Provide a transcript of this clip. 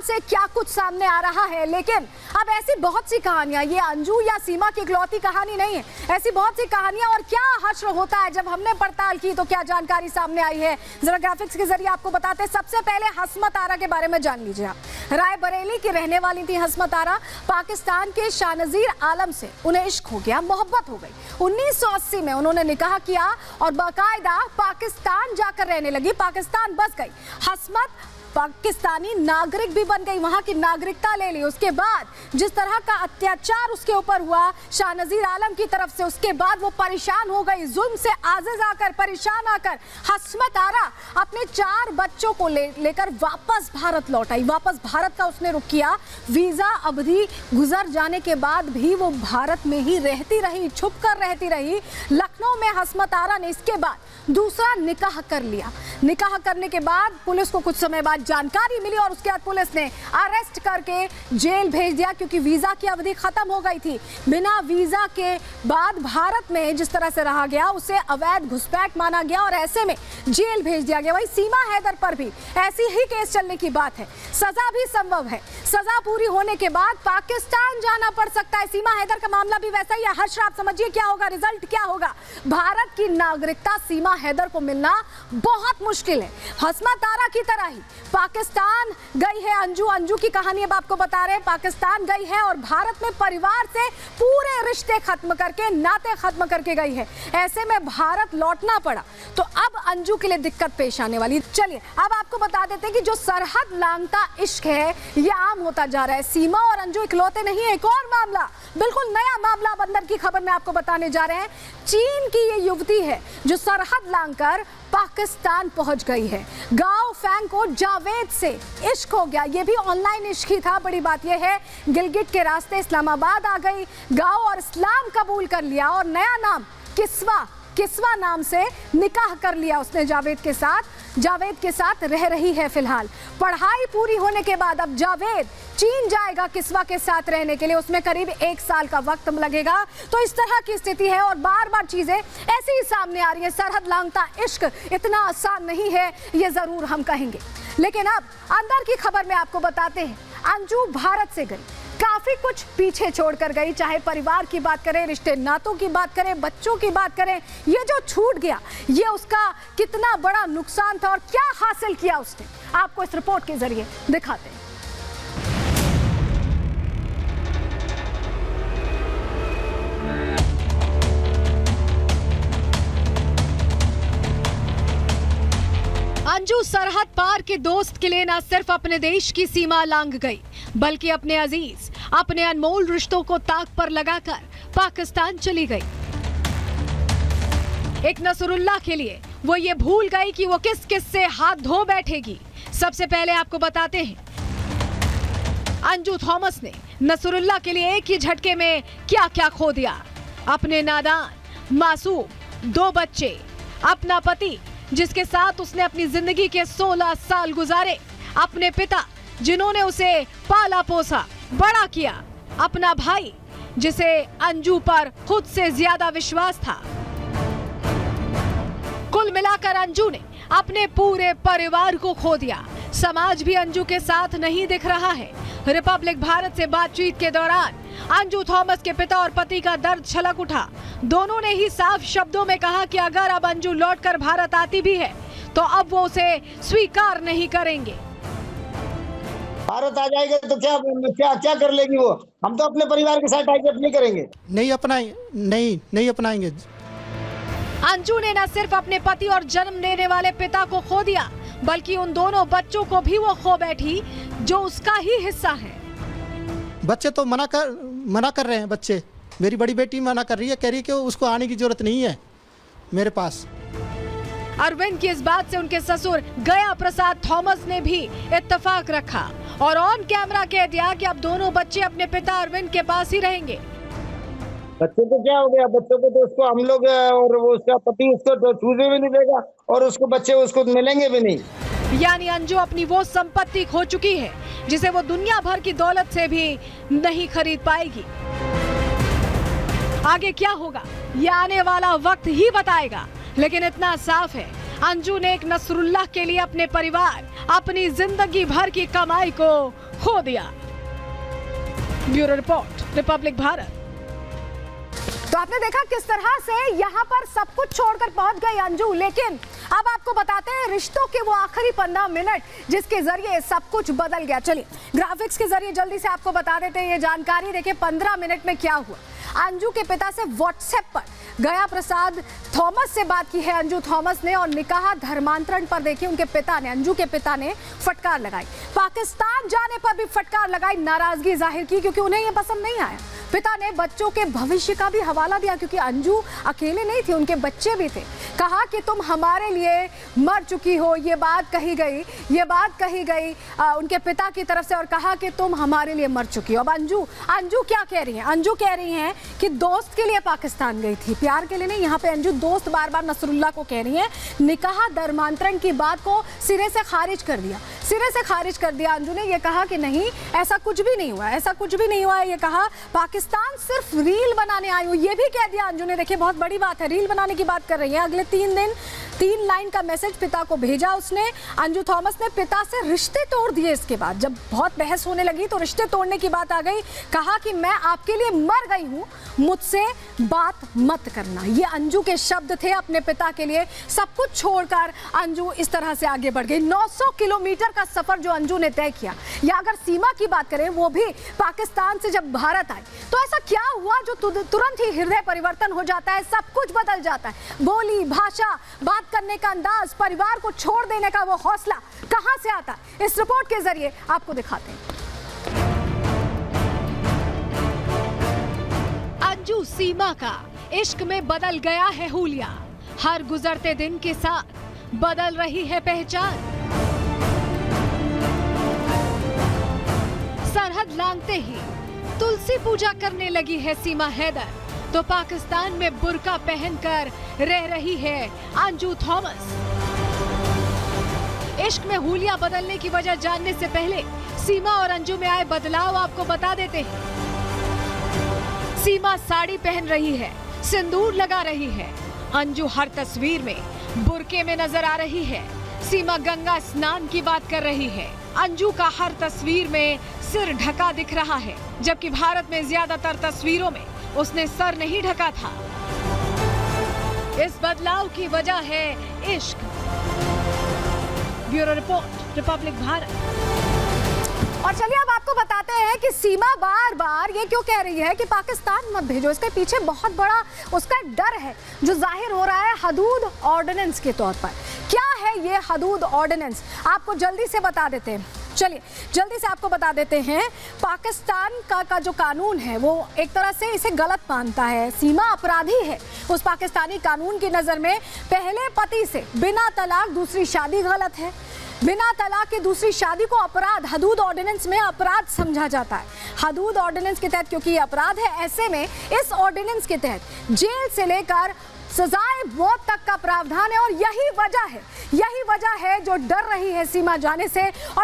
पाकिस्तान से क्या कुछ सामने आ रहा है। लेकिन अब ऐसी बहुत सी कहानियां, ये अंजू या सीमा की इकलौती कहानी नहीं है, ऐसी बहुत सी कहानियां। और क्या हश्र होता है जब हमने पड़ताल की तो क्या जानकारी सामने आई है, जरा ग्राफिक्स के जरिए आपको बताते हैं। सबसे पहले हसमत आरा के बारे में जान लीजिए आप। रायबरेली की रहने वाली थी हसमत आरा। पाकिस्तान के शाहनजीर आलम से उन्हें इश्क हो गया, मोहब्बत हो गई। 1980 में उन्होंने निकाह किया और बाकायदा पाकिस्तान जाकर रहने लगी, पाकिस्तान बस गई। हसमत पाकिस्तानी नागरिक भी बन गई, वहां की नागरिकता ले ली। उसके बाद जिस तरह का अत्याचार उसके ऊपर हुआ शाहनजीर आलम की तरफ से, उसके बाद वो परेशान हो गई, जुल्म से आजिज आकर, परेशान आकर हसमत आरा अपने 4 बच्चों को लेकर वापस भारत लौट आई। वापस भारत का उसने रुख किया। वीजा अवधि गुजर जाने के बाद भी वो भारत में ही रहती रही, छुप कर रहती रही। लखनऊ में हसमत आरा ने इसके बाद दूसरा निकाह कर लिया। निकाह करने के बाद पुलिस को कुछ समय बाद जानकारी मिली और उसके बाद पुलिस ने अरेस्ट करके जेल भेज दिया, क्योंकि वीजा की अवधि खत्म हो गई थी। बिना वीजा के बाद भारत में जिस तरह से रहा गया उसे अवैध घुसपैठ माना गया और ऐसे में जेल भेज दिया गया। वही सीमा हैदर पर भी ऐसी ही केस चलने की बात है। सजा भी संभव है, सजा पूरी होने के बाद पाकिस्तान जाना पड़ सकता है। सीमा हैदर का मामला भी वैसा ही है। हर्ष, आप समझिए क्या होगा, रिजल्ट क्या होगा। भारत की नागरिकता सीमा हैदर को मिलना बहुत मुश्किल है। हसमत आरा की तरह ही पाकिस्तान गई है अंजू। अंजू की कहानी अब आपको बता रहे हैं। पाकिस्तान गई है और भारत में परिवार से पूरे रिश्ते खत्म करके, नाते खत्म करके गई है। ऐसे में भारत लौटना पड़ा तो अब अंजू के लिए दिक्कत पेश आने वाली। चलिए अब आपको बता देते हैं कि जो सरहद लांघता इश्क है ये आम होता जा रहा है। सीमा और अंजू इकलौते नहीं है, एक और मामला, बिल्कुल नया मामला अब अंदर की खबर में आपको बताने जा रहे हैं। चीन की ये युवती है जो सरहद लांघकर पाकिस्तान पहुंच गई है। गाओ फैंग को जावेद से इश्क हो गया, ये भी ऑनलाइन इश्क ही था। बड़ी बात यह है गिलगिट के रास्ते इस्लामाबाद आ गई गाओ और इस्लाम कबूल कर लिया और नया नाम किस्वा नाम से निकाह कर लिया उसने जावेद के साथ रह रही है फिलहाल। पढ़ाई पूरी होने के बाद अब जावेद चीन जाएगा किस्वा के साथ रहने के लिए। उसमें करीब 1 साल का वक्त लगेगा। तो इस तरह की स्थिति है और बार बार चीजें ऐसी ही सामने आ रही है। सरहद लांघता इश्क इतना आसान नहीं है, ये जरूर हम कहेंगे। लेकिन अब अंदर की खबर में आपको बताते हैं। अंजू भारत से गई, काफी कुछ पीछे छोड़कर गई, चाहे परिवार की बात करें, रिश्ते नातों की बात करें, बच्चों की बात करें। ये जो छूट गया ये उसका कितना बड़ा नुकसान था और क्या हासिल किया उसने, आपको इस रिपोर्ट के जरिए दिखाते हैं। अंजू सरहद पार के दोस्त के लिए न सिर्फ अपने देश की सीमा लांघ गई, बल्कि अपने अजीज, अपने अनमोल रिश्तों को ताक पर लगाकर पाकिस्तान चली गई। एक नसरुल्लाह के लिए वो ये भूल गई कि वो किस किस से हाथ धो बैठेगी। सबसे पहले आपको बताते हैं अंजू थॉमस ने नसरुल्लाह के लिए एक ही झटके में क्या क्या खो दिया। अपने नादान मासूम 2 बच्चे, अपना पति जिसके साथ उसने अपनी जिंदगी के 16 साल गुजारे, अपने पिता जिन्होंने उसे पाला पोसा बड़ा किया, अपना भाई जिसे अंजू पर खुद से ज्यादा विश्वास था। कुल मिलाकर अंजू ने अपने पूरे परिवार को खो दिया। समाज भी अंजू के साथ नहीं दिख रहा है। रिपब्लिक भारत से बातचीत के दौरान अंजू थॉमस के पिता और पति का दर्द छलक उठा। दोनों ने ही साफ शब्दों में कहा कि अगर अब अंजू लौटकर भारत आती भी है तो अब वो उसे स्वीकार नहीं करेंगे। भारत आ जाएगा तो क्या कर लेगी वो? हम तो अपने परिवार के साथ टाइप नहीं करेंगे, नहीं अपनाएंगे। अंजू ने न सिर्फ अपने पति और जन्म देने वाले पिता को खो दिया, बल्कि उन दोनों बच्चों को भी वो खो बैठी जो उसका ही हिस्सा है। बच्चे तो मना कर रहे हैं। बच्चे, मेरी बड़ी बेटी मना कर रही है, कह रही है कि उसको आने की जरूरत नहीं है मेरे पास। अरविंद की इस बात से उनके ससुर गया प्रसाद थॉमस ने भी इत्तेफाक रखा और ऑन कैमरा कह दिया कि अब दोनों बच्चे अपने पिता अरविंद के पास ही रहेंगे। बच्चों को क्या हो गया? बच्चों को तो उसको हम लोग और वो उसका पति उसको तो छूने भी नहीं देगा और उसको बच्चे उसको मिलेंगे भी नहीं। यानी अंजू अपनी वो संपत्ति खो चुकी है जिसे वो दुनिया भर की दौलत से भी नहीं खरीद पाएगी। आगे क्या होगा ये आने वाला वक्त ही बताएगा, लेकिन इतना साफ है अंजू ने एक नसरुल्लाह के लिए अपने परिवार, अपनी जिंदगी भर की कमाई को खो दिया। Bureau report, Republic Bharat. तो आपने देखा किस तरह से यहाँ पर सब कुछ छोड़कर पहुंच गई अंजू, लेकिन अब आपको बताते हैं रिश्तों के वो आखिरी 15 मिनट जिसके जरिए सब कुछ बदल गया। चलिए ग्राफिक्स के जरिए जल्दी से आपको बता देते हैं ये जानकारी। देखिए 15 मिनट में क्या हुआ। अंजू के पिता से व्हाट्सएप पर गया प्रसाद थॉमस से बात की है अंजू थॉमस ने, और निकाह धर्मांतरण पर देखिए उनके पिता ने, अंजू के पिता ने फटकार लगाई। पाकिस्तान जाने पर भी फटकार लगाई, नाराजगी जाहिर की क्योंकि उन्हें यह पसंद नहीं आया। पिता ने बच्चों के भविष्य का भी हवाला दिया क्योंकि अंजू अकेले नहीं थी, उनके बच्चे भी थे। कहा कि तुम हमारे लिए मर चुकी हो, ये बात कही गई उनके पिता की तरफ से, और कहा कि तुम हमारे लिए मर चुकी हो। अब अंजू क्या कह रही हैं? अंजू कह रही हैं कि दोस्त के लिए पाकिस्तान गई थी, प्यार के लिए नहीं। यहाँ पे अंजू दोस्त बार बार नसरुल्लाह को कह रही है। निकाह धर्मांतरण की बात को सिरे से खारिज कर दिया अंजू ने। ये कहा कि नहीं ऐसा कुछ भी नहीं हुआ है, ये कहा पाकिस्तान सिर्फ रील बनाने आई हूँ, ये भी कह दिया अंजू ने। देखिए बहुत बड़ी बात है, रील बनाने की बात कर रही है। अगले 3 दिन 3 लाइन का मैसेज पिता को भेजा उसने। अंजू थॉमस ने पिता से रिश्ते तोड़ दिए। इसके बाद जब बहुत बहस होने लगी तो रिश्ते तोड़ने की बात आ गई। कहा कि मैं आपके लिए मर गई हूँ, मुझसे बात मत करना। ये अंजू के शब्द थे अपने पिता के लिए। सब कुछ छोड़कर अंजू इस तरह से आगे बढ़ गई। 900 किलोमीटर का सफर जो अंजू ने तय किया, या अगर सीमा की बात करें वो भी पाकिस्तान से जब भारत आई तो ऐसा क्या हुआ जो तुरंत ही हृदय परिवर्तन हो जाता है, सब कुछ बदल जाता है। बोली, भाषा, बात करने का अंदाज, परिवार को छोड़ देने का वो हौसला कहां से आता है? इस रिपोर्ट के जरिए आपको दिखाते हैं। अंजू सीमा का इश्क में बदल गया है हुलिया, हर गुजरते दिन के साथ बदल रही है पहचान। सरहद लांघते ही तुलसी पूजा करने लगी है सीमा हैदर, तो पाकिस्तान में बुर्का पहनकर रह रही है अंजू थॉमस। इश्क में हुलिया बदलने की वजह जानने से पहले सीमा और अंजू में आए बदलाव आपको बता देते हैं। सीमा साड़ी पहन रही है, सिंदूर लगा रही है। अंजू हर तस्वीर में बुर्के में नजर आ रही है। सीमा गंगा स्नान की बात कर रही है। अंजू का हर तस्वीर में सिर ढका दिख रहा है, जबकि भारत में ज्यादातर तस्वीरों में उसने सर नहीं ढका था। इस बदलाव की वजह है इश्क। Bureau report, Republic Bharat. और चलिए अब आपको बताते हैं कि सीमा बार बार ये क्यों कह रही है कि पाकिस्तान मत भेजो। इसके पीछे बहुत बड़ा उसका डर है जो जाहिर हो रहा है हदूद ऑर्डिनेंस के तौर पर। क्या है ये हदूद ऑर्डिनेंस, आपको जल्दी से बता देते हैं। चलिए जल्दी से आपको बता देते हैं। पाकिस्तान का जो कानून है वो एक तरह से इसे गलत मानता है। सीमा अपराधी है उस पाकिस्तानी कानून की नज़र में। पहले पति से बिना तलाक दूसरी शादी गलत है। बिना तलाक की दूसरी शादी को अपराध, हदूद ऑर्डिनेंस में अपराध समझा जाता है। हदूद ऑर्डिनेंस के तहत क्योंकि ये अपराध है, ऐसे में इस ऑर्डिनेंस के तहत जेल से लेकर सजाए मौत तक का प्रावधान है। और यही वजह है जो डर रही है सीमा जाने से। और